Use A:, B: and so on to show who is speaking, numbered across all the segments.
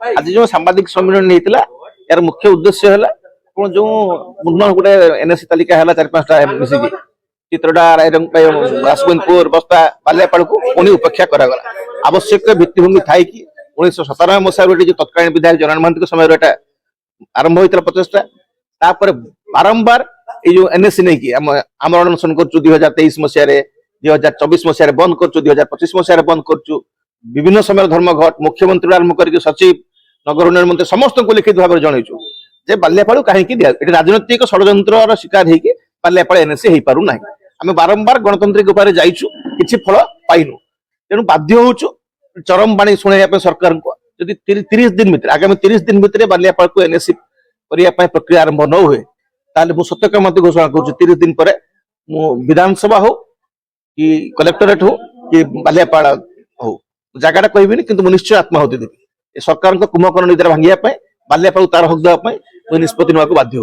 A: आज जो सांबादिक सम्मेलन होता यार मुख्य उद्देश्य है जो मुन्ना गोटे एनएससी तालिका है 4-5टा मिसिकी चित्रटा राजगोविंदपुर बस्ता बालियापाड़ को पुणी उपेक्षा करागला आवश्यक भित्तिभूमि थाई कि 1997 मसीह जो तत्कालीन विधायक जनार्दन महांती समय आरंभ होता प्रचेषा बारंबार ये जो एनएससी नहीं कि आम अनशन कर 2023 मसीह 2024 मसीह बंद कर 2025 मसीह बंद कर विभिन्न समय धर्मघट मुख्यमंत्री आरंभ कर सचिव नगर उन्नयन मंत्री समस्त को लिखित भाव में जनईचु जे बालियापाड़ कहीं राजनैतिक षड्यंत्र शिकार होगी बालियापाड़ एनएससी हो पार ना आम बारंबार गणतांत्रिक उपाय जाइचु किसी फल पाइनु तेणु बाध्य होचु चरम बाणी शुणा सरकार को जदि 30 दिन भितर आगामी 30 दिन भितर बालियापाड़ को एनएससी करने प्रक्रिया आरंभ न हुए ताले मु सत्य मत घोषणा कर 30 दिन पर विधानसभा हो कि कलेक्टरेट हो कि बालियापाड़ हो जगह कहबी कि निश्चय आत्माहुति देवी सरकार कुंभकर्ण नीति भांगिया बालियापाड़ तार हक देवाई निष्पत्ति ना बाध्य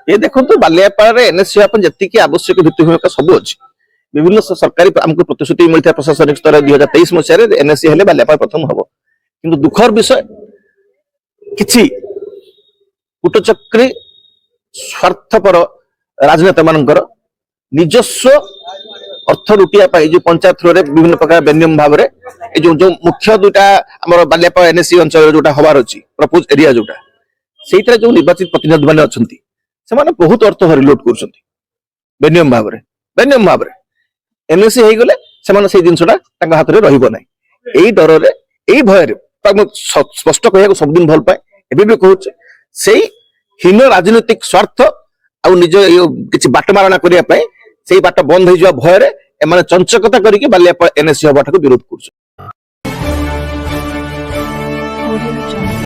A: ये देखो बालियापाड़ एनएससी जी आवश्यक भित्तिभूमि सब अच्छी विभिन्न सरकारी आमको प्रतिश्रुति मिलता प्रशासनिक स्तर 2023 मसीह एनएससी हेले बालियापाड़ प्रथम हम किंतु दुखर विषय किछि कूटचक्री स्वार्थपर राजनेता मानकर निजस्व अर्थ लुटिया जो पंचायत थ्रो विभिन्न प्रकार बेनियम भाव में जो मुख्य दुटा आम बालियापाड़ एनएससी अंचल जोटा हबार अच्छी प्रपोज एरिया जोटा से जो निर्वाचित प्रतिनिधि मैंने अच्छा से बहुत अर्थ रिलोट कर बेनियम भाव में एनएससी हो गले से जिनसा हाथ में रहा यही डर यही भय स्पष्ट कह सबदिन भल पाए एवं भी कहूँ से हीन राजनीतिक स्वार्थ आ निज किसी बाटमारणा करने से बाट बंद हो भय एम चंचकता करके बालियापाड़ एनएससी हवा विरोध कर।